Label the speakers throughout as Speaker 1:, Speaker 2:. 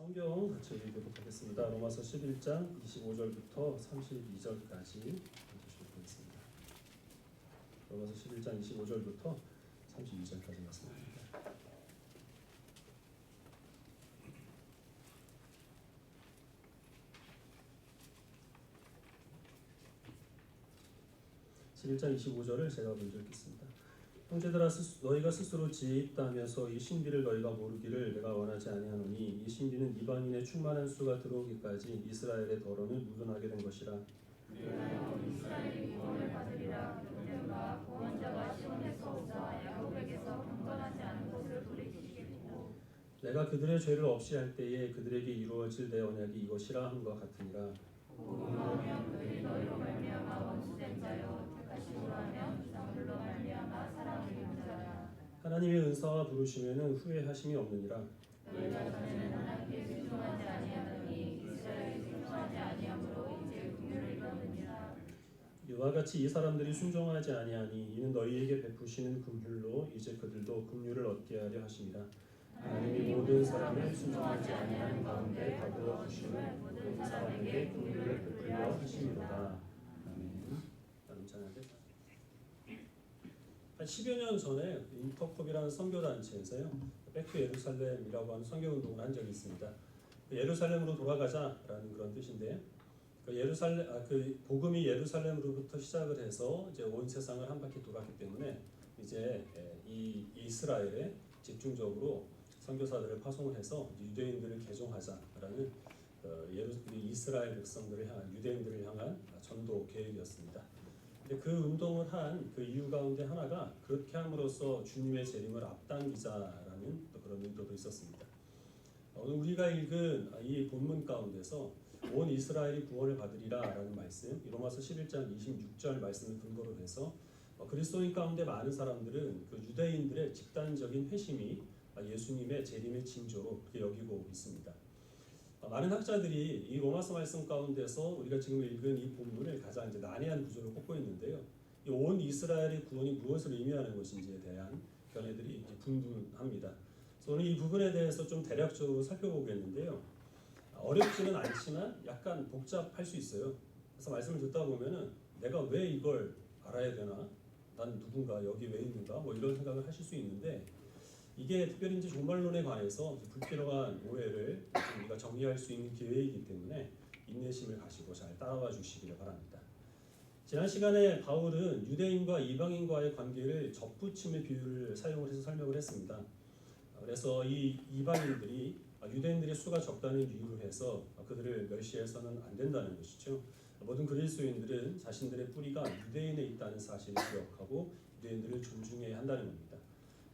Speaker 1: 성경 같이 읽도록 하겠습니다. 로마서 11장 25절부터 32절까지 읽도록 하겠습니다. 로마서 11장 25절부터 32절까지 말씀드립니다. (11장 25절을) 제가 먼저 읽겠습니다. 형제들아, 너희가 스스로 지혜 있다 하면서 이 신비를 너희가 모르기를 내가 원하지 아니하노니, 이 신비는 이방인의 충만한 수가 들어오기까지 이스라엘의 더러는 무둔하게 된 것이라.
Speaker 2: 이스라엘이 구원을 받으리라. 그들과 구원자가 시온에서 오사 야곱에게서 강건하지 않은 것을 돌이키시겠고,
Speaker 1: 내가 그들의 죄를 없이 할 때에 그들에게 이루어질 내 언약이 이것이라 함과 같으니라.
Speaker 2: 그러면 그들이 너희로 말미암아 원수된 자요 택하심으로 하면 이상들로 말미암아 사랑을 입은 자라.
Speaker 1: 하나님의 은사와 부르심에는 후회하심이 없느니라.
Speaker 2: 너희가 전에는 하나님께 순종하지 아니하더니 이스라엘이 순종하지 아니함으로 이제 긍휼을 입었느니라.
Speaker 1: 이와 같이 이 사람들이 순종하지 아니하니 이는 너희에게 베푸시는 긍휼로 이제 그들도 긍휼을 얻게 하려 하심이라. 하나님이 모든 사람을 순종하지 아니하는 가운데 가두어 주심을 모든 사람에게 긍휼을 베풀려 하심이로다. 아멘. 다음 찬양대. 한 10여 년 전에 인터컵이라는 선교단체에서요, 백투 예루살렘이라고 하는 선교운동을 한 적이 있습니다. 예루살렘으로 돌아가자라는 그런 뜻인데, 그 복음이 예루살렘으로부터 시작을 해서 이제 온 세상을 한 바퀴 돌았기 때문에 이제 이 이스라엘에 집중적으로 선교사들을 파송을 해서 유대인들을 개종하자라는 이스라엘 백성들을 향한, 유대인들을 향한 전도 계획이었습니다. 근데 그 운동을 한 그 이유 가운데 하나가 그렇게 함으로써 주님의 재림을 앞당기자라는 또 그런 의도도 있었습니다. 오늘 우리가 읽은 이 본문 가운데서 온 이스라엘이 구원을 받으리라라는 말씀, 로마서 11장 26절 말씀을 근거로 해서 그리스도인 가운데 많은 사람들은 그 유대인들의 집단적인 회심이 예수님의 재림의 징조로 그렇게 여기고 있습니다. 많은 학자들이 이 로마서 말씀 가운데서 우리가 지금 읽은 이 본문을 가장 이제 난해한 구조로 꼽고 있는데요. 이 온 이스라엘의 구원이 무엇을 의미하는 것인지에 대한 견해들이 이제 분분합니다. 그래서 오늘 이 부분에 대해서 좀 대략적으로 살펴보겠는데요. 어렵지는 않지만 약간 복잡할 수 있어요. 그래서 말씀을 듣다 보면은 내가 왜 이걸 알아야 되나? 난 누군가? 여기 왜 있는가? 뭐 이런 생각을 하실 수 있는데, 이게 특별히 이제 종말론에 관해서 불필요한 오해를 우리가 정리할 수 있는 기회이기 때문에 인내심을 가지고 잘 따라와 주시기를 바랍니다. 지난 시간에 바울은 유대인과 이방인과의 관계를 접붙임의 비유를 사용을 해서 설명을 했습니다. 그래서 이 이방인들이 유대인들의 수가 적다는 이유로 해서 그들을 멸시해서는 안 된다는 것이죠. 모든 그리스도인들은 자신들의 뿌리가 유대인에 있다는 사실을 기억하고 유대인들을 존중해야 한다는 겁니다.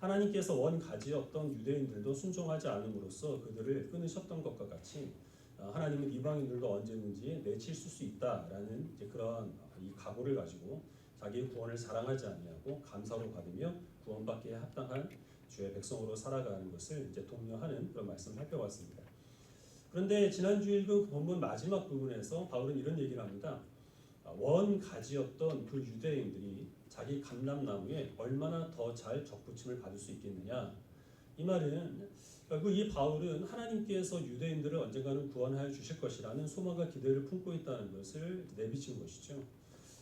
Speaker 1: 하나님께서 원 가지였던 유대인들도 순종하지 않음으로써 그들을 끊으셨던 것과 같이 하나님은 이방인들도 언제든지 내칠 수 있다라는 이제 그러한 이 각오를 가지고 자기의 구원을 자랑하지 아니하고 감사로 받으며 구원받기에 합당한 주의 백성으로 살아가는 것을 이제 독려하는 그런 말씀을 살펴봤습니다. 그런데 지난주 읽은 본문 마지막 부분에서 바울은 이런 얘기를 합니다. 원 가지였던 그 유대인들이 자기 감람나무에 얼마나 더 잘 접붙임을 받을 수 있겠느냐. 이 말은 결국 이 바울은 하나님께서 유대인들을 언젠가는 구원하여 주실 것이라는 소망과 기대를 품고 있다는 것을 내비친 것이죠.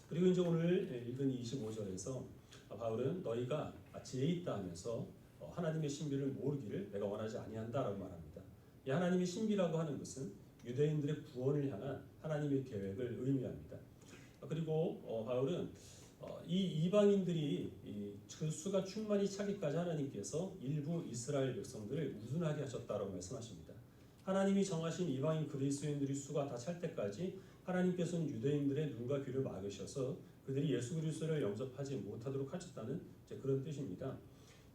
Speaker 1: 그리고 이제 오늘 읽은 25절에서 바울은 너희가 지혜 있다 하면서 하나님의 신비를 모르기를 내가 원하지 아니한다라고 말합니다. 이 하나님의 신비라고 하는 것은 유대인들의 구원을 향한 하나님의 계획을 의미합니다. 그리고 바울은 이 이방인들이 그 수가 충만히 차기까지 하나님께서 일부 이스라엘 백성들을 우둔하게 하셨다고 말씀하십니다. 하나님이 정하신 이방인 그리스도인들의 수가 다 찰 때까지 하나님께서는 유대인들의 눈과 귀를 막으셔서 그들이 예수 그리스도를 영접하지 못하도록 하셨다는 이제 그런 뜻입니다.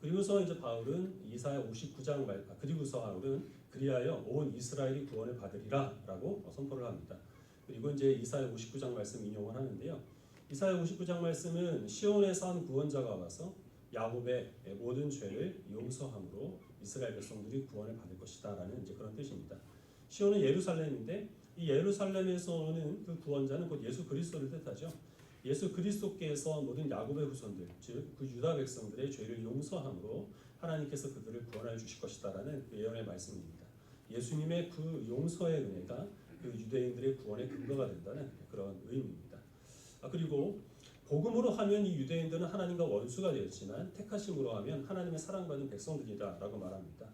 Speaker 1: 그리고서 이제 바울은 이사야 59장 그리고서 바울은 그리하여 온 이스라엘이 구원을 받으리라라고 선포를 합니다. 그리고 이제 이사야 59장 말씀 인용을 하는데요. 이사야 59장 말씀은 시온에서 한 구원자가 와서 야곱의 모든 죄를 용서함으로 이스라엘 백성들이 구원을 받을 것이다라는 이제 그런 뜻입니다. 시온은 예루살렘인데 이 예루살렘에서 오는 그 구원자는 곧 예수 그리스도를 뜻하죠. 예수 그리스도께서 모든 야곱의 후손들, 즉 그 유다 백성들의 죄를 용서함으로 하나님께서 그들을 구원하여 주실 것이다라는 그 예언의 말씀입니다. 예수님의 그 용서의 은혜가 그 유대인들의 구원의 근거가 된다는 그런 의미입니다. 그리고 복음으로 하면 이 유대인들은 하나님과 원수가 되었지만 택하심으로 하면 하나님의 사랑받은 백성들이다라고 말합니다.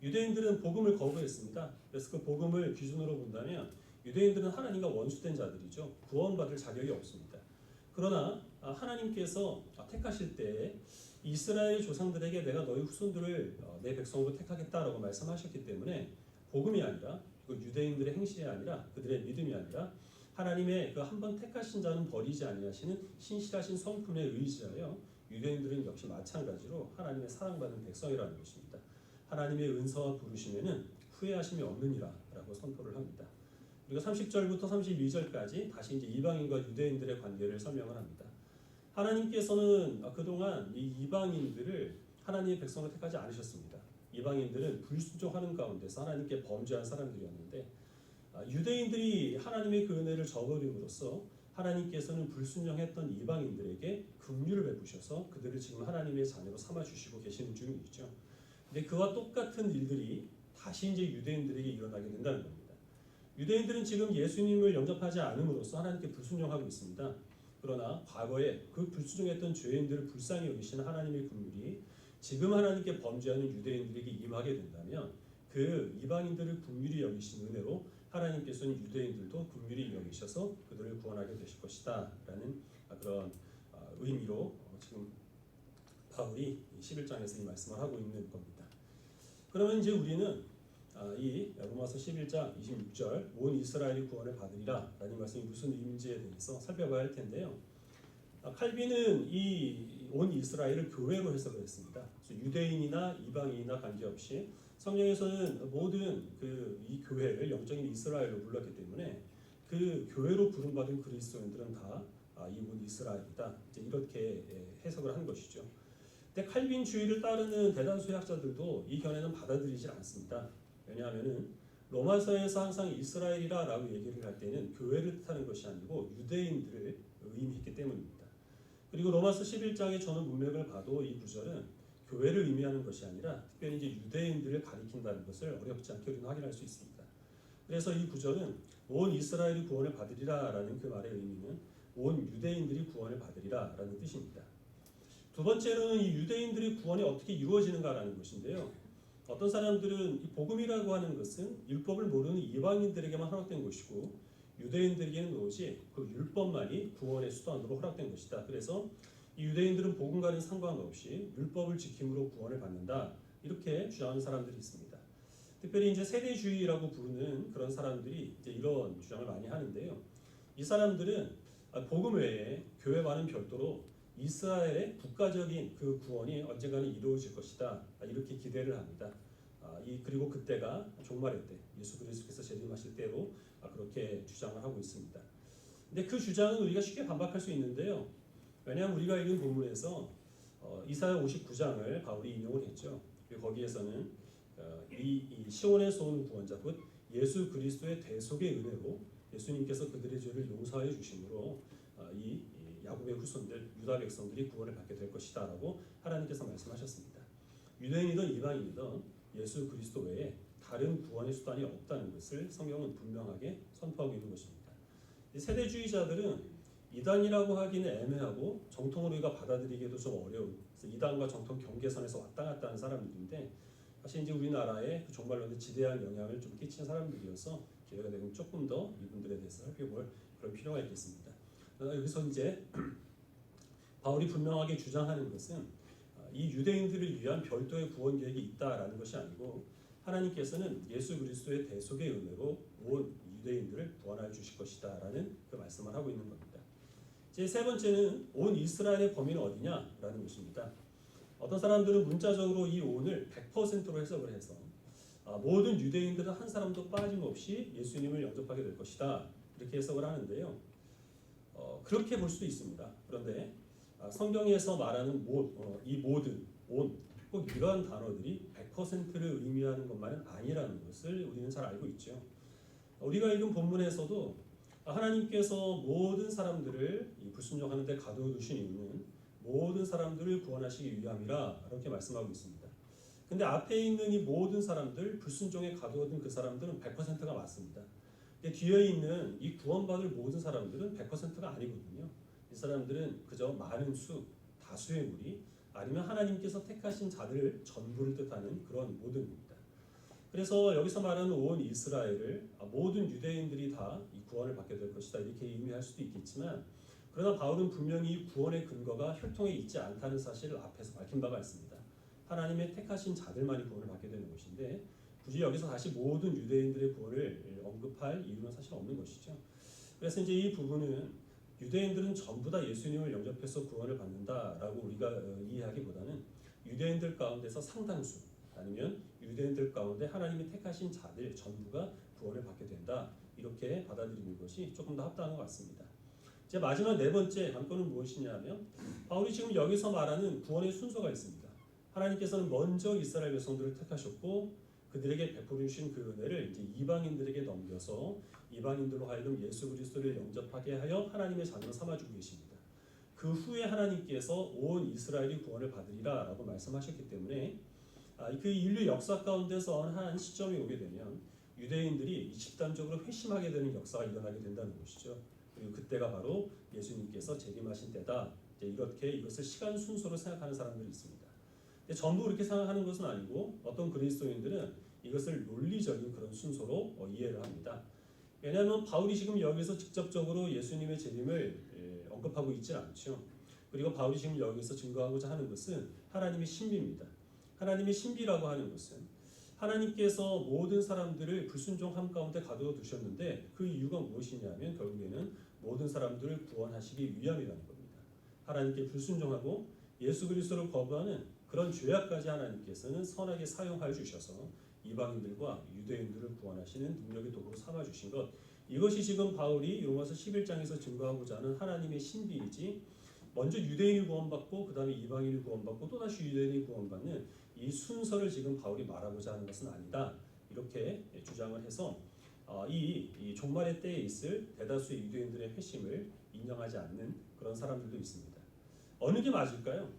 Speaker 1: 유대인들은 복음을 거부했습니다. 그래서 그 복음을 기준으로 본다면 유대인들은 하나님과 원수된 자들이죠. 구원받을 자격이 없습니다. 그러나 하나님께서 택하실 때 이스라엘 조상들에게 내가 너희 후손들을 내 백성으로 택하겠다라고 말씀하셨기 때문에 복음이 아니라 그 유대인들의 행실이 아니라 그들의 믿음이 아니라 하나님의 그 한 번 택하신 자는 버리지 아니하시는 신실하신 성품에 의지하여 유대인들은 역시 마찬가지로 하나님의 사랑받는 백성이라는 것입니다. 하나님의 은사와 부르심에는 후회하심이 없느니라라고 선포를 합니다. 그리고 30절부터 32절까지 다시 이제 이방인과 유대인들의 관계를 설명을 합니다. 하나님께서는 그동안 이 이방인들을 하나님의 백성을 택하지 않으셨습니다. 이방인들은 불순종하는 가운데서 하나님께 범죄한 사람들이었는데 유대인들이 하나님의 그 은혜를 저버림으로써 하나님께서는 불순종했던 이방인들에게 긍휼을 베푸셔서 그들을 지금 하나님의 자녀로 삼아 주시고 계시는 중이죠. 근데 그와 똑같은 일들이 다시 이제 유대인들에게 일어나게 된다는 겁니다. 유대인들은 지금 예수님을 영접하지 않음으로써 하나님께 불순종하고 있습니다. 그러나 과거에 그 불순종했던 죄인들을 불쌍히 여기시는 하나님의 긍휼이 지금 하나님께 범죄하는 유대인들에게 임하게 된다면 그 이방인들을 긍휼히 여기신 은혜로 하나님께서는 유대인들도 긍휼히 여기셔서 그들을 구원하게 되실 것이다 라는 그런 의미로 지금 바울이 11장에서 이 말씀을 하고 있는 겁니다. 그러면 이제 우리는 이 로마서 11장 26절 온 이스라엘이 구원을 받으리라 라는 말씀이 무슨 의미인지에 대해서 살펴봐야 할 텐데요. 칼빈은 이 온 이스라엘을 교회로 해석을 했습니다. 그래서 유대인이나 이방인이나 관계없이 성경에서는 모든 이 교회를 영적인 이스라엘로 불렀기 때문에 그 교회로 부름받은 그리스도인들은 다 이 온 이스라엘이다. 이제 이렇게 해석을 한 것이죠. 근데 칼빈주의를 따르는 대다수의 학자들도 이 견해는 받아들이지 않습니다. 왜냐하면은 로마서에서 항상 이스라엘이라라고 얘기를 할 때는 교회를 뜻하는 것이 아니고 유대인들을 의미했기 때문입니다. 그리고 로마서 11장의 전후 문맥을 봐도 이 구절은 교회를 의미하는 것이 아니라 특별히 이제 유대인들을 가리킨다는 것을 어렵지 않게 우리는 확인할 수 있습니다. 그래서 이 구절은 온 이스라엘이 구원을 받으리라라는 그 말의 의미는 온 유대인들이 구원을 받으리라라는 뜻입니다. 두 번째로는 이 유대인들의 구원이 어떻게 이루어지는가라는 것인데요. 어떤 사람들은 이 복음이라고 하는 것은 율법을 모르는 이방인들에게만 허락된 것이고 유대인들에게는 오직 그 율법만이 구원의 수단으로 허락된 것이다. 그래서 이 유대인들은 복음과는 상관없이 율법을 지킴으로 구원을 받는다. 이렇게 주장하는 사람들이 있습니다. 특별히 이제 세대주의라고 부르는 그런 사람들이 이제 이런 주장을 많이 하는데요. 이 사람들은 복음 외에 교회와는 별도로 이스라엘의 국가적인 그 구원이 언젠가는 이루어질 것이다. 이렇게 기대를 합니다. 그리고 그때가 종말의 때, 예수 그리스도께서 재림하실 때로 그렇게 주장을 하고 있습니다. 근데 그 주장은 우리가 쉽게 반박할 수 있는데요. 왜냐하면 우리가 읽은 본문에서 이사야 59장을 바울이 인용을 했죠. 그리고 거기에서는 이 시온에서 온 구원자 곧 예수 그리스도의 대속의 은혜로 예수님께서 그들의 죄를 용서해 주심으로 이 야곱의 후손들 유다 백성들이 구원을 받게 될 것이다라고 하나님께서 말씀하셨습니다. 유대인이든 이방인이든 예수 그리스도 외에 다른 구원의 수단이 없다는 것을 성경은 분명하게 선포하고 있는 것입니다. 세대주의자들은 이단이라고 하기는 애매하고 정통으로 우리가 받아들이기도 좀 어려운 이단과 정통 경계선에서 왔다 갔다 하는 사람들인데 사실 이제 우리나라에 정말로 지대한 영향을 좀 끼친 사람들이어서 기회가 되면 조금 더 이분들에 대해서 살펴볼 그런 필요가 있겠습니다. 여기서 이제 바울이 분명하게 주장하는 것은 이 유대인들을 위한 별도의 구원 계획이 있다라는 것이 아니고 하나님께서는 예수 그리스도의 대속의 은혜로 온 유대인들을 구원해 주실 것이다라는 그 말씀을 하고 있는 겁니다. 제 세 번째는 온 이스라엘의 범위는 어디냐라는 것입니다. 어떤 사람들은 문자적으로 이 온을 100%로 해석을 해서 모든 유대인들은 한 사람도 빠짐없이 예수님을 영접하게 될 것이다 이렇게 해석을 하는데요. 그렇게 볼 수도 있습니다. 그런데 성경에서 말하는 이 모든, 온, 꼭 이러한 단어들이 100%를 의미하는 것만은 아니라는 것을 우리는 잘 알고 있죠. 우리가 읽은 본문에서도 하나님께서 모든 사람들을 불순종하는 데 가둬두신 이유는 모든 사람들을 구원하시기 위함이라 이렇게 말씀하고 있습니다. 근데 앞에 있는 이 모든 사람들, 불순종에 가두어둔 그 사람들은 100%가 맞습니다. 근데 뒤에 있는 이 구원받을 모든 사람들은 100%가 아니거든요. 이 사람들은 그저 많은 수, 다수의 무리, 아니면 하나님께서 택하신 자들 전부를 뜻하는 그런 모든입니다. 그래서 여기서 말하는 온 이스라엘을 모든 유대인들이 다 이 구원을 받게 될 것이다 이렇게 의미할 수도 있겠지만, 그러나 바울은 분명히 구원의 근거가 혈통에 있지 않다는 사실을 앞에서 밝힌 바가 있습니다. 하나님의 택하신 자들만이 구원을 받게 되는 것인데, 굳이 여기서 다시 모든 유대인들의 구원을 언급할 이유는 사실 없는 것이죠. 그래서 이제 이 부분은 유대인들은 전부 다 예수님을 영접해서 구원을 받는다라고 우리가 이해하기보다는 유대인들 가운데서 상당수, 아니면 유대인들 가운데 하나님이 택하신 자들 전부가 구원을 받게 된다 이렇게 받아들이는 것이 조금 더 합당한 것 같습니다. 이제 마지막 네 번째 관건은 무엇이냐면, 바울이 지금 여기서 말하는 구원의 순서가 있습니다. 하나님께서는 먼저 이스라엘 백성들을 택하셨고 그들에게 베풀어 주신 그 은혜를 이제 이방인들에게 넘겨서 이방인들로 하여금 예수 그리스도를 영접하게 하여 하나님의 자녀로 삼아주고 계십니다. 그 후에 하나님께서 온 이스라엘이 구원을 받으리라라고 말씀하셨기 때문에 그 인류 역사 가운데서 한 시점이 오게 되면 유대인들이 집단적으로 회심하게 되는 역사가 일어나게 된다는 것이죠. 그리고 그때가 바로 예수님께서 재림하신 때다. 이렇게 이것을 시간 순서로 생각하는 사람들이 있습니다. 전부 그렇게 생각하는 것은 아니고 어떤 그리스도인들은 이것을 논리적인 그런 순서로 이해를 합니다. 왜냐하면 바울이 지금 여기서 직접적으로 예수님의 재림을 언급하고 있지 않죠. 그리고 바울이 지금 여기서 증거하고자 하는 것은 하나님의 신비입니다. 하나님의 신비라고 하는 것은 하나님께서 모든 사람들을 불순종함 가운데 가두어 두셨는데 그 이유가 무엇이냐면 결국에는 모든 사람들을 구원하시기 위함이라는 겁니다. 하나님께 불순종하고 예수 그리스도를 거부하는 그런 죄악까지 하나님께서는 선하게 사용하여 주셔서 이방인들과 유대인들을 구원하시는 능력의 도구로 삼아 주신 것, 이것이 지금 바울이 로마서 11장에서 증거하고자 하는 하나님의 신비이지, 먼저 유대인이 구원받고 그 다음에 이방인이 구원받고 또다시 유대인이 구원받는 이 순서를 지금 바울이 말하고자 하는 것은 아니다 이렇게 주장을 해서 이 종말의 때에 있을 대다수의 유대인들의 회심을 인정하지 않는 그런 사람들도 있습니다. 어느 게 맞을까요?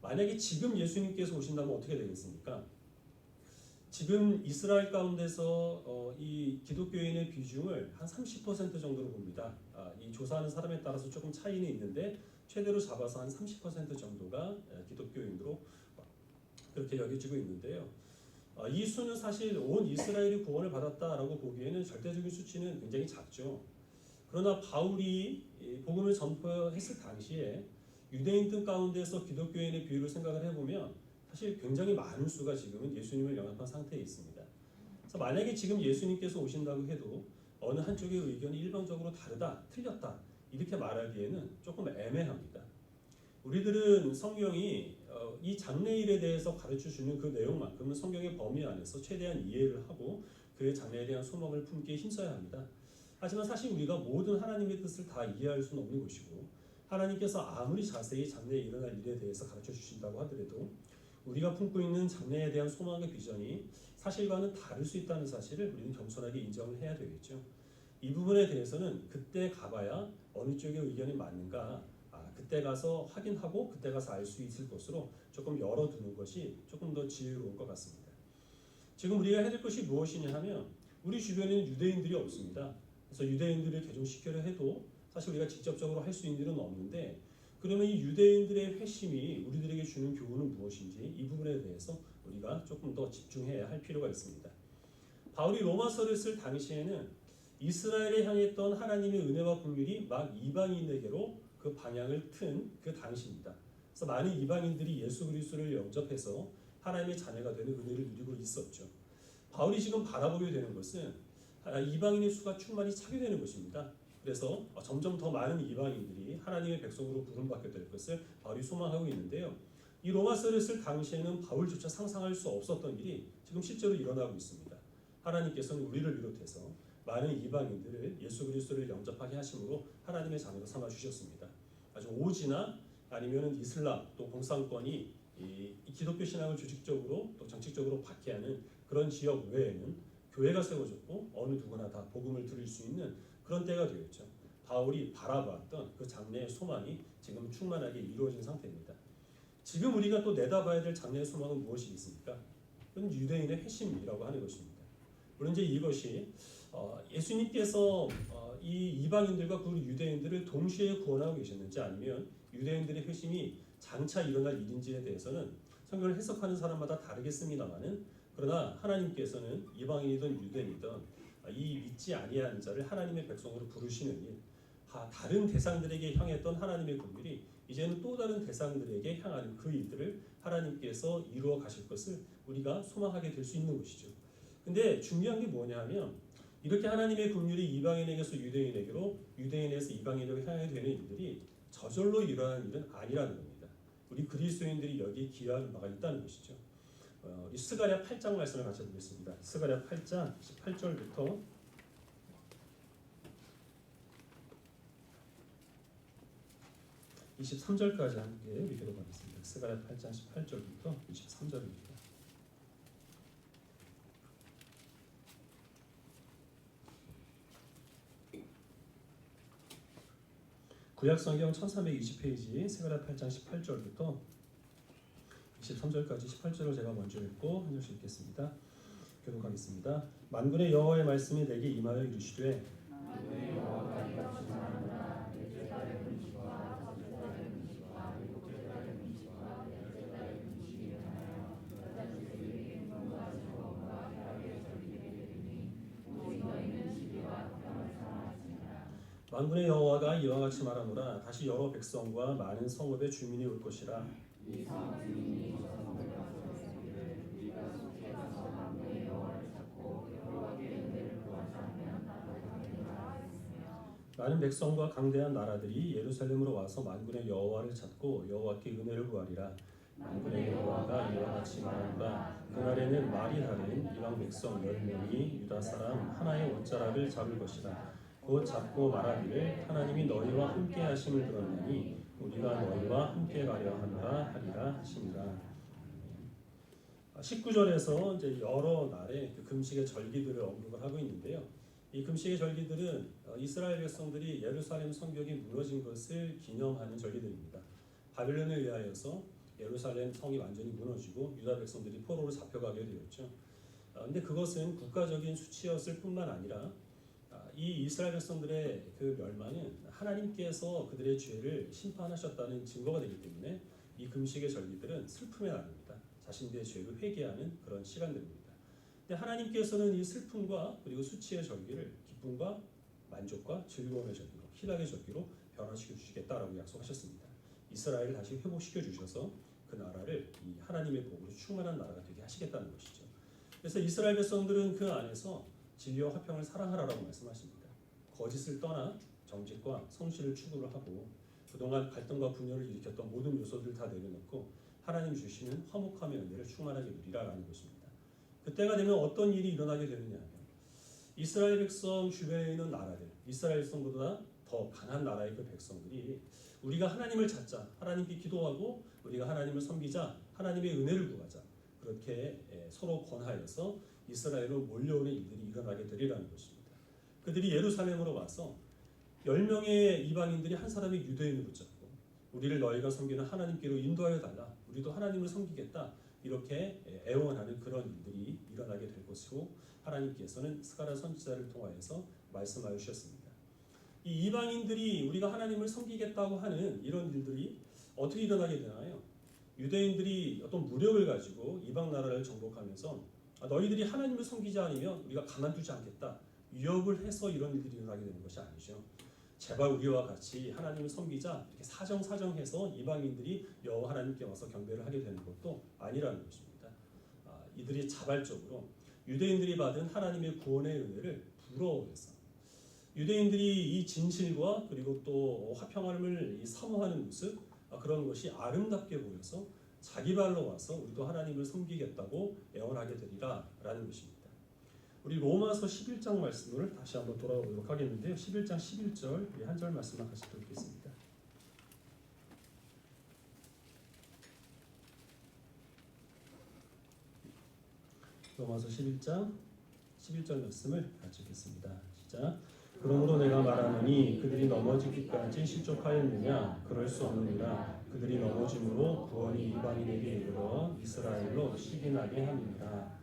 Speaker 1: 만약에 지금 예수님께서 오신다면 어떻게 되겠습니까? 지금 이스라엘 가운데서 이 기독교인의 비중을 한 30% 정도로 봅니다. 이 조사하는 사람에 따라서 조금 차이는 있는데 최대로 잡아서 한 30% 정도가 기독교인으로 그렇게 여겨지고 있는데요. 이 수는 사실 온 이스라엘이 구원을 받았다라고 보기에는 절대적인 수치는 굉장히 작죠. 그러나 바울이 복음을 전파했을 당시에 유대인들 가운데서 기독교인의 비율을 생각을 해보면 사실 굉장히 많은 수가 지금은 예수님을 영접한 상태에 있습니다. 그래서 만약에 지금 예수님께서 오신다고 해도 어느 한쪽의 의견이 일방적으로 다르다, 틀렸다 이렇게 말하기에는 조금 애매합니다. 우리들은 성경이 이 장래일에 대해서 가르쳐주는 그 내용만큼은 성경의 범위 안에서 최대한 이해를 하고 그의 장래에 대한 소망을 품기에 힘써야 합니다. 하지만 사실 우리가 모든 하나님의 뜻을 다 이해할 수는 없는 것이고, 하나님께서 아무리 자세히 장래에 일어날 일에 대해서 가르쳐 주신다고 하더라도 우리가 품고 있는 장래에 대한 소망의 비전이 사실과는 다를 수 있다는 사실을 우리는 겸손하게 인정을 해야 되겠죠. 이 부분에 대해서는 그때 가봐야 어느 쪽의 의견이 맞는가 그때 가서 확인하고 그때 가서 알 수 있을 것으로 조금 열어두는 것이 조금 더 지혜로운 것 같습니다. 지금 우리가 해야 될 것이 무엇이냐 하면, 우리 주변에는 유대인들이 없습니다. 그래서 유대인들을 개종시키려 해도 사실 우리가 직접적으로 할 수 있는 일은 없는데, 그러면 이 유대인들의 회심이 우리들에게 주는 교훈은 무엇인지 이 부분에 대해서 우리가 조금 더 집중해야 할 필요가 있습니다. 바울이 로마서를 쓸 당시에는 이스라엘에 향했던 하나님의 은혜와 긍휼이 막 이방인에게로 그 방향을 튼 그 당시입니다. 그래서 많은 이방인들이 예수 그리스도를 영접해서 하나님의 자녀가 되는 은혜를 누리고 있었죠. 바울이 지금 바라보게 되는 것은 이방인의 수가 충만히 차게 되는 것입니다. 그래서 점점 더 많은 이방인들이 하나님의 백성으로 부름받게 될 것을 바울이 소망하고 있는데요. 이 로마서를 쓸 당시에는 바울조차 상상할 수 없었던 일이 지금 실제로 일어나고 있습니다. 하나님께서는 우리를 비롯해서 많은 이방인들을 예수 그리스도를 영접하게 하심으로 하나님의 자녀로 삼아 주셨습니다. 아주 오지나 아니면은 이슬람 또 공산권이 이 기독교 신앙을 조직적으로 또 정책적으로 박해하는 그런 지역 외에는 교회가 세워졌고 어느 누구나 다 복음을 들을 수 있는 그런 때가 되었죠. 바울이 바라봤던 그 장래의 소망이 지금 충만하게 이루어진 상태입니다. 지금 우리가 또 내다봐야 될 장래의 소망은 무엇이 있습니까? 그건 유대인의 회심이라고 하는 것입니다. 물론 이제 이것이 예수님께서 이 이방인들과 그 유대인들을 동시에 구원하고 계셨는지 아니면 유대인들의 회심이 장차 일어날 일인지에 대해서는 성경을 해석하는 사람마다 다르겠습니다만은, 그러나 하나님께서는 이방인이든 유대인이든 이 믿지 아니한 자를 하나님의 백성으로 부르시는 일, 다른 대상들에게 향했던 하나님의 긍휼이 이제는 또 다른 대상들에게 향하는 그 일들을 하나님께서 이루어 가실 것을 우리가 소망하게 될 수 있는 것이죠. 근데 중요한 게 뭐냐면, 이렇게 하나님의 긍휼이 이방인에게서 유대인에게로, 유대인에서 이방인에게 향하게 되는 일들이 저절로 일어나는 일은 아니라는 겁니다. 우리 그리스도인들이 여기에 기여하는 바가 있다는 것이죠. 우리 스가랴 8장 말씀을 같이 보겠습니다. 스가랴 8장 18절부터 23절까지 함께 읽어보겠습니다. 스가랴 8장 18절부터 23절입니다. 구약성경 1320페이지 스가랴 8장 18절부터 23절까지 18절을 제가 먼저 읽고 한 절씩 읽겠습니다. 교독하겠습니다. 만군의 여호와의 말씀이 내게 임하여 이르시되 만군의 여호와가 이와 같이 말하노라. 다시 여러 백성과 많은 성읍의 주민이 올 것이라. 많은 백성과 강대한 나라들이 예루살렘으로 와서 만군의 여호와를 찾고 여호와께 은혜를 구하리라. 만군의 여호와가 이와 같이 말하노라. 그날에는 말이 다른 이방 백성 10명이 유다 사람 하나의 옷자락을 잡을 것이라. 곧 잡고 말하기를 하나님이 너희와 함께 하심을 들었나니 우리가 너희와 함께 가려 하노라 하리라 하시니라. 19절에서 이제 여러 날의 그 금식의 절기들을 언급을 하고 있는데요. 이 금식의 절기들은 이스라엘 백성들이 예루살렘 성벽이 무너진 것을 기념하는 절기들입니다. 바벨론에 의하여서 예루살렘 성이 완전히 무너지고 유다 백성들이 포로로 잡혀가게 되었죠. 근데 그것은 국가적인 수치였을 뿐만 아니라 이 이스라엘 백성들의 그 멸망은 하나님께서 그들의 죄를 심판하셨다는 증거가 되기 때문에 이 금식의 절기들은 슬픔의 날입니다. 자신들의 죄를 회개하는 그런 시간들입니다. 근데 하나님께서는 이 슬픔과 그리고 수치의 절기를 기쁨과 만족과 즐거움의 절기로, 희락의 절기로 변화시켜 주시겠다라고 약속하셨습니다. 이스라엘을 다시 회복시켜 주셔서 그 나라를 이 하나님의 복으로 충만한 나라가 되게 하시겠다는 것이죠. 그래서 이스라엘 백성들은 그 안에서 진리와 화평을 사랑하라라고 말씀하십니다. 거짓을 떠나 정직과 성실을 추구를 하고 그동안 갈등과 분열을 일으켰던 모든 요소들을 다 내려놓고 하나님 주시는 화목함의 은혜를 충만하게 누리라라는 것입니다. 그때가 되면 어떤 일이 일어나게 되느냐 하면 이스라엘 백성 주변에 있는 나라들, 이스라엘 백성보다 더 강한 나라의 그 백성들이 우리가 하나님을 찾자, 하나님께 기도하고 우리가 하나님을 섬기자, 하나님의 은혜를 구하자, 그렇게 서로 권하여서 이스라엘로 몰려오는 일들이 일어나게 되리라는 것입니다. 그들이 예루살렘으로 와서 10명의 이방인들이 한 사람의 유대인을 붙잡고 우리를 너희가 섬기는 하나님께로 인도하여 달라, 우리도 하나님을 섬기겠다, 이렇게 애원하는 그런 일들이 일어나게 될 것으로 하나님께서는 스가랴 선지자를 통하여서 말씀하여 주셨습니다. 이 이방인들이 우리가 하나님을 섬기겠다고 하는 이런 일들이 어떻게 일어나게 되나요? 유대인들이 어떤 무력을 가지고 이방 나라를 정복하면서 너희들이 하나님을 섬기지 않으면 우리가 가만두지 않겠다, 위협을 해서 이런 일들이 일어나게 되는 것이 아니죠. 제발 우리와 같이 하나님을 섬기자, 이렇게 사정사정해서 이방인들이 여호와 하나님께 와서 경배를 하게 되는 것도 아니라는 것입니다. 이들이 자발적으로 유대인들이 받은 하나님의 구원의 은혜를 부러워해서 유대인들이 이 진실과 그리고 또 화평함을 사모하는 모습, 그런 것이 아름답게 보여서 자기 발로 와서 우리도 하나님을 섬기겠다고 애원하게 되리라 라는 것입니다. 우리 로마서 11장 말씀을 다시 한번 돌아보도록 하겠는데요. 11장 11절 우리 한 절 말씀만 같이 읽겠습니다. 로마서 11장 11절 말씀을 같이 읽겠습니다. 시작. 그러므로 내가 말하노니 그들이 넘어지기까지 실족하였느냐? 그럴 수 없느니라. 그들이 넘어짐으로 구원이 이방인에게 이르러 이스라엘로 시기나게 함이니라.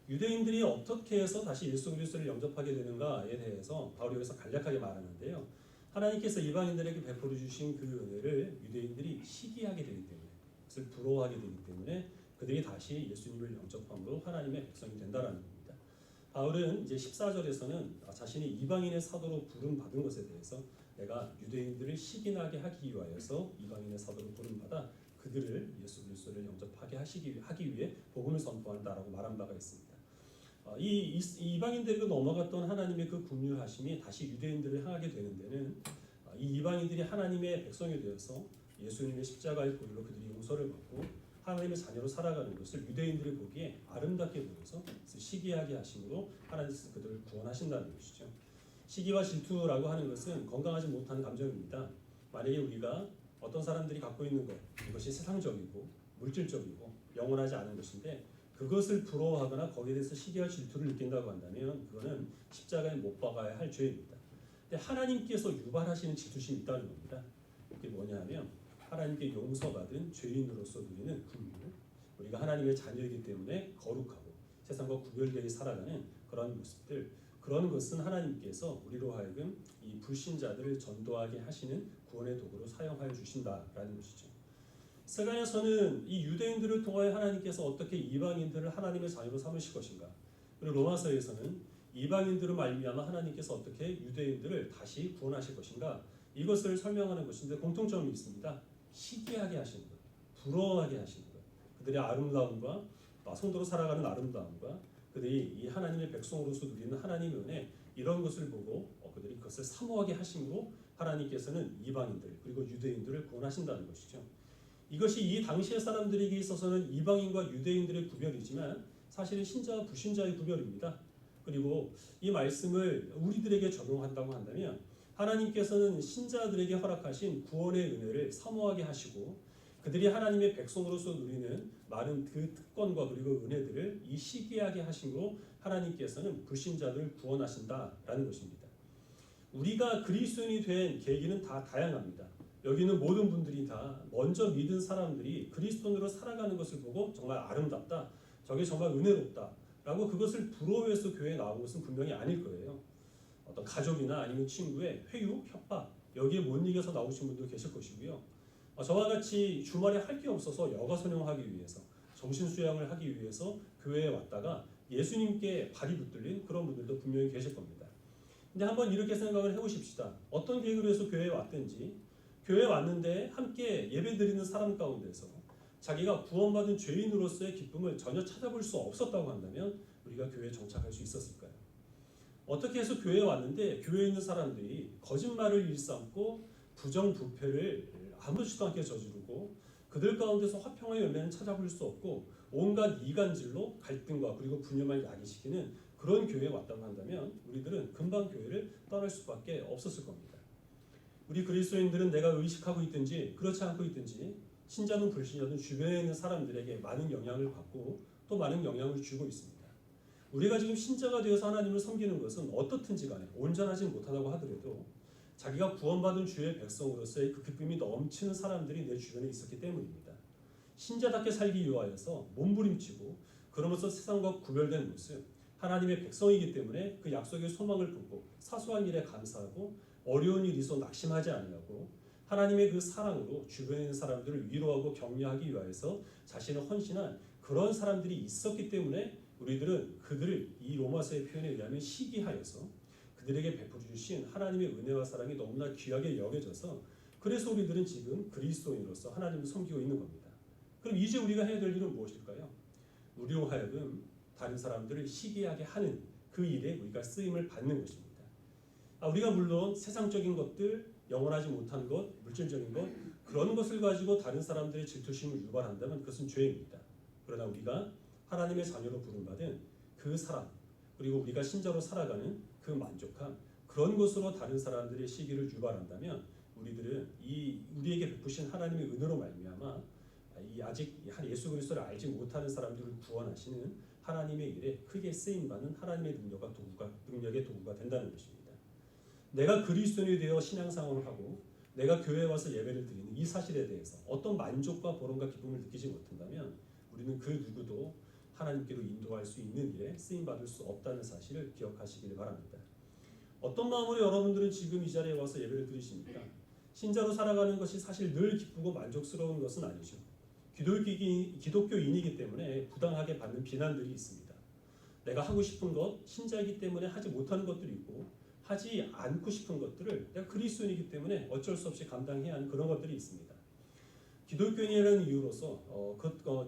Speaker 1: 유대인들이 어떻게 해서 다시 예수 그리스도를 영접하게 되는가에 대해서 바울이 여기서 간략하게 말하는데요. 하나님께서 이방인들에게 베풀어 주신 그 은혜를 유대인들이 시기하게 되기 때문에, 그것을 부러워하게 되기 때문에 그들이 다시 예수님을 영접함으로 하나님의 백성이 된다라는 겁니다. 바울은 이제 14절에서는 자신이 이방인의 사도로 부름 받은 것에 대해서 내가 유대인들을 시기나게 하기 위하여서 이방인의 사도로 부름 받아 그들을 예수 그리스도를 영접하게 하기 위해 복음을 선포한다라고 말한 바가 있습니다. 이 이방인들로 넘어갔던 하나님의 그 긍휼하심이 다시 유대인들을 향하게 되는 데는 이 이방인들이 하나님의 백성이 되어서 예수님의 십자가의 보혈로 그들이 용서를 받고 하나님의 자녀로 살아가는 것을 유대인들이 보기에 아름답게 보여서 시기하게 하심으로 하나님께서 그들을 구원하신다는 것이죠. 시기와 질투라고 하는 것은 건강하지 못한 감정입니다. 만약에 우리가 어떤 사람들이 갖고 있는 것, 이것이 세상적이고 물질적이고 영원하지 않은 것인데 그것을 부러워하거나 거기에 대해서 시기와 질투를 느낀다고 한다면 그거는 십자가에 못 박아야 할 죄입니다. 근데 하나님께서 유발하시는 질투심이 있다는 겁니다. 그게 뭐냐면 하나님께 용서받은 죄인으로서 누리는 긍휼, 우리가 하나님의 자녀이기 때문에 거룩하고 세상과 구별되게 살아가는 그런 모습들, 그런 것은 하나님께서 우리로 하여금 이 불신자들을 전도하게 하시는 구원의 도구로 사용하여 주신다라는 것이죠. 세간에서는 이 유대인들을 통하여 하나님께서 어떻게 이방인들을 하나님의 자녀로 삼으실 것인가, 그리고 로마서에서는 이방인들을 말미암아 하나님께서 어떻게 유대인들을 다시 구원하실 것인가, 이것을 설명하는 것인데 공통점이 있습니다. 시기하게 하시는 것, 부러워하게 하시는 것, 그들의 아름다움과 성도로 살아가는 아름다움과 그들이 이 하나님의 백성으로서 누리는 하나님의 은혜, 이런 것을 보고 그들이 그것을 사모하게 하심으로 하나님께서는 이방인들 그리고 유대인들을 구원하신다는 것이죠. 이것이 이 당시의 사람들에게 있어서는 이방인과 유대인들의 구별이지만 사실은 신자와 불신자의 구별입니다. 그리고 이 말씀을 우리들에게 적용한다고 한다면 하나님께서는 신자들에게 허락하신 구원의 은혜를 사모하게 하시고 그들이 하나님의 백성으로서 누리는 많은 그 특권과 그리고 은혜들을 이 시기하게 하심으로 하나님께서는 불신자들을 구원하신다라는 것입니다. 우리가 그리스도인이 된 계기는 다 다양합니다. 여기 있는 모든 분들이 다 먼저 믿은 사람들이 그리스도인으로 살아가는 것을 보고 정말 아름답다, 저게 정말 은혜롭다 라고 그것을 부러워해서 교회에 나온 것은 분명히 아닐 거예요. 어떤 가족이나 아니면 친구의 회유, 협박, 여기에 못 이겨서 나오신 분도 계실 것이고요. 저와 같이 주말에 할 게 없어서 여가 선용하기 위해서, 정신 수양을 하기 위해서 교회에 왔다가 예수님께 발이 붙들린 그런 분들도 분명히 계실 겁니다. 근데 한번 이렇게 생각을 해보십시다. 어떤 계획으로 해서 교회에 왔든지 교회에 왔는데 함께 예배드리는 사람 가운데서 자기가 구원받은 죄인으로서의 기쁨을 전혀 찾아볼 수 없었다고 한다면 우리가 교회에 정착할 수 있었을까요? 어떻게 해서 교회에 왔는데 교회에 있는 사람들이 거짓말을 일삼고 부정부패를 아무렇지도 않게 저지르고 그들 가운데서 화평의 열매는 찾아볼 수 없고 온갖 이간질로 갈등과 그리고 분열만 야기시키는 그런 교회에 왔다고 한다면 우리들은 금방 교회를 떠날 수밖에 없었을 겁니다. 우리 그리스도인들은 내가 의식하고 있든지 그렇지 않고 있든지 신자든 불신자든 주변에 있는 사람들에게 많은 영향을 받고 또 많은 영향을 주고 있습니다. 우리가 지금 신자가 되어서 하나님을 섬기는 것은 어떻든지 간에 온전하지 못하다고 하더라도 자기가 구원받은 주의 백성으로서의 그 기쁨이 넘치는 사람들이 내 주변에 있었기 때문입니다. 신자답게 살기 위하여서 몸부림치고 그러면서 세상과 구별된 모습, 하나님의 백성이기 때문에 그 약속의 소망을 품고 사소한 일에 감사하고 어려운 일이 있어 낙심하지 아니하고 하나님의 그 사랑으로 주변에 있는 사람들을 위로하고 격려하기 위하여서 자신을 헌신한 그런 사람들이 있었기 때문에 우리들은 그들을 이 로마서의 표현에 의하면 시기하여서 그들에게 베풀어 주신 하나님의 은혜와 사랑이 너무나 귀하게 여겨져서 그래서 우리들은 지금 그리스도인으로서 하나님을 섬기고 있는 겁니다. 그럼 이제 우리가 해야 될 일은 무엇일까요? 우리로 하여금 다른 사람들을 시기하게 하는 그 일에 우리가 쓰임을 받는 것입니다. 우리가 물론 세상적인 것들, 영원하지 못한 것, 물질적인 것, 그런 것을 가지고 다른 사람들의 질투심을 유발한다면 그것은 죄입니다. 그러나 우리가 하나님의 자녀로 부름받은 그 사랑, 그리고 우리가 신자로 살아가는 그 만족함, 그런 것으로 다른 사람들의 시기를 유발한다면 우리들은 우리에게 베푸신 하나님의 은혜로 말미암아 아직 예수 그리스도를 알지 못하는 사람들을 구원하시는 하나님의 일에 크게 쓰임받는 하나님의 능력의 도구가 된다는 것입니다. 내가 그리스도인이 되어 신앙생활을 하고 내가 교회에 와서 예배를 드리는 이 사실에 대해서 어떤 만족과 보람과 기쁨을 느끼지 못한다면 우리는 그 누구도 하나님께로 인도할 수 있는 일에 쓰임받을 수 없다는 사실을 기억하시길 바랍니다. 어떤 마음으로 여러분들은 지금 이 자리에 와서 예배를 드리십니까? 신자로 살아가는 것이 사실 늘 기쁘고 만족스러운 것은 아니죠. 기독교인이기 때문에 부당하게 받는 비난들이 있습니다. 내가 하고 싶은 것, 신자이기 때문에 하지 못하는 것들이 있고 하지 않고 싶은 것들을 내가 그리스도인이기 때문에 어쩔 수 없이 감당해야 하는 그런 것들이 있습니다. 기독교인이라는 이유로서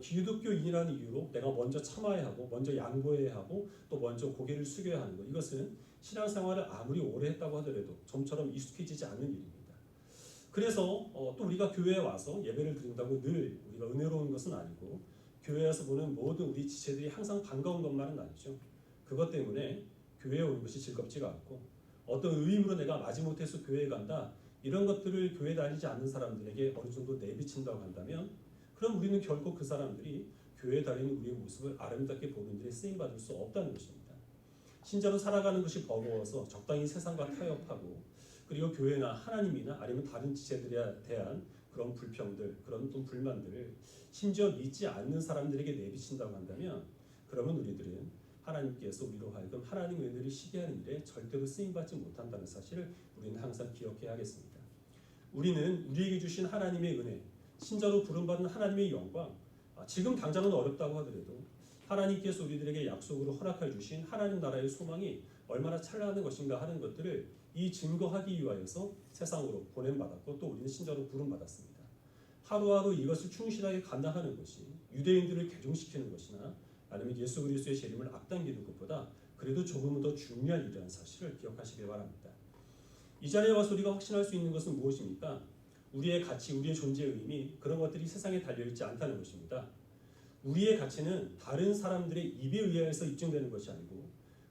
Speaker 1: 기독교인이라는 이유로 내가 먼저 참아야 하고 먼저 양보해야 하고 또 먼저 고개를 숙여야 하는 것, 이것은 신앙생활을 아무리 오래 했다고 하더라도 좀처럼 익숙해지지 않는 일입니다. 그래서 또 우리가 교회에 와서 예배를 드린다고 늘 우리가 은혜로운 것은 아니고 교회에서 보는 모든 우리 지체들이 항상 반가운 것만은 아니죠. 그것 때문에 교회에 오는 것이 즐겁지가 않고 어떤 의임으로 내가 마지못해서 교회에 간다, 이런 것들을 교회 다니지 않는 사람들에게 어느 정도 내비친다고 한다면 그럼 우리는 결코 그 사람들이 교회에 다니는 우리의 모습을 아름답게 보는 일에 쓰임받을 수 없다는 것입니다. 신자로 살아가는 것이 버거워서 적당히 세상과 타협하고 그리고 교회나 하나님이나 아니면 다른 지체들에 대한 그런 불평들, 그런 또 불만들을 심지어 믿지 않는 사람들에게 내비친다고 한다면 그러면 우리들은 하나님께서 우리로 하여금 하나님의 은혜를 시기하는 일에 절대로 쓰임받지 못한다는 사실을 우리는 항상 기억해야 하겠습니다. 우리는 우리에게 주신 하나님의 은혜, 신자로 부름받은 하나님의 영광, 지금 당장은 어렵다고 하더라도 하나님께서 우리들에게 약속으로 허락해 주신 하나님 나라의 소망이 얼마나 찬란한 것인가 하는 것들을 이 증거하기 위하여서 세상으로 보냄받았고 또 우리는 신자로 부름받았습니다. 하루하루 이것을 충실하게 감당하는 것이 유대인들을 개종시키는 것이나 아니면 예수 그리스도의 재림을 앞당기는 것보다 그래도 조금은 더 중요한 일이라는 사실을 기억하시길 바랍니다. 이 자리에 와서 우리가 확신할 수 있는 것은 무엇입니까? 우리의 가치, 우리의 존재의 의미, 그런 것들이 세상에 달려있지 않다는 것입니다. 우리의 가치는 다른 사람들의 입에 의하여서 입증되는 것이 아니고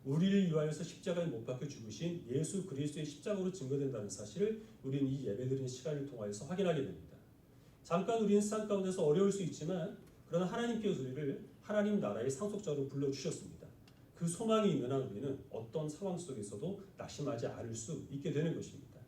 Speaker 1: 우리를 위하여서 십자가에 못 박혀 죽으신 예수 그리스도의 십자가로 증거된다는 사실을 우리는 이 예배드리는 시간을 통하여서 확인하게 됩니다. 잠깐 우리는 세상 가운데서 어려울 수 있지만 그러나 하나님께서 우리를 하나님 나라의 상속자로 불러주셨습니다. 그 소망이 있는 한 우리는 어떤 상황 속에서도 낙심하지 않을 수 있게 되는 것입니다.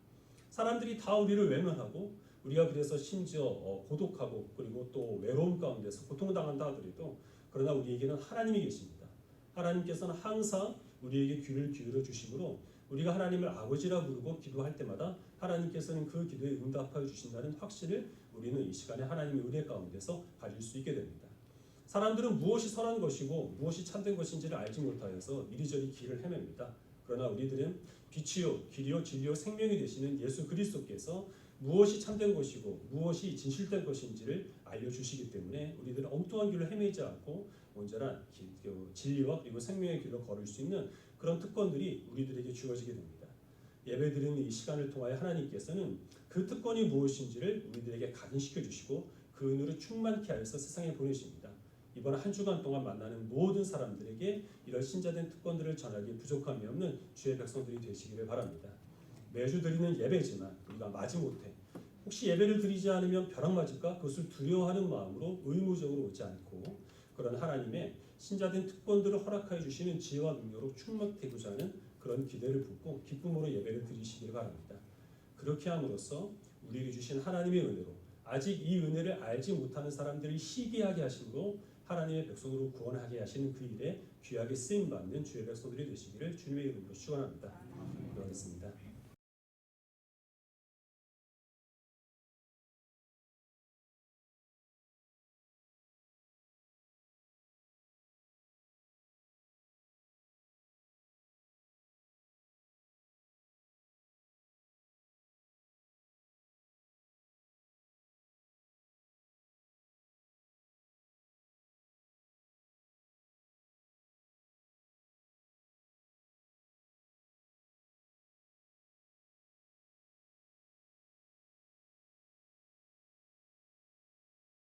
Speaker 1: 사람들이 다 우리를 외면하고 우리가 그래서 심지어 고독하고 그리고 또 외로움 가운데서 고통당한다 하더라도 그러나 우리에게는 하나님이 계십니다. 하나님께서는 항상 우리에게 귀를 기울여 주심으로 우리가 하나님을 아버지라 부르고 기도할 때마다 하나님께서는 그 기도에 응답하여 주신다는 확신을 우리는 이 시간에 하나님의 은혜 가운데서 가질 수 있게 됩니다. 사람들은 무엇이 선한 것이고 무엇이 참된 것인지를 알지 못하여서 이리저리 길을 헤맵니다. 그러나 우리들은 빛이요 길이요 진리요 생명이 되시는 예수 그리스도께서 무엇이 참된 것이고 무엇이 진실된 것인지를 알려주시기 때문에 우리들은 엉뚱한 길로 헤매지 않고 온전한 진리와 그리고 생명의 길로 걸을 수 있는 그런 특권들이 우리들에게 주어지게 됩니다. 예배드리는 이 시간을 통하여 하나님께서는 그 특권이 무엇인지를 우리들에게 각인시켜 주시고 그 은혜로 충만케 하여서 세상에 보내십니다. 이번 한 주간 동안 만나는 모든 사람들에게 이런 신자된 특권들을 전하기에 부족함이 없는 주의 백성들이 되시기를 바랍니다. 매주 드리는 예배지만 우리가 마지못해 혹시 예배를 드리지 않으면 벼락 맞을까? 그것을 두려워하는 마음으로 의무적으로 오지 않고 그런 하나님의 신자된 특권들을 허락하여 주시는 지혜와 능력으로 충만되고자 하는 그런 기대를 품고 기쁨으로 예배를 드리시길 바랍니다. 그렇게 함으로써 우리에게 주신 하나님의 은혜로 아직 이 은혜를 알지 못하는 사람들을 희귀하게 하심으로 하나님의 백성으로 구원하게 하시는 그 일에 귀하게 쓰임받는 주의 백성들이 되시기를 주님의 이름으로 축원합니다. 기도하겠습니다.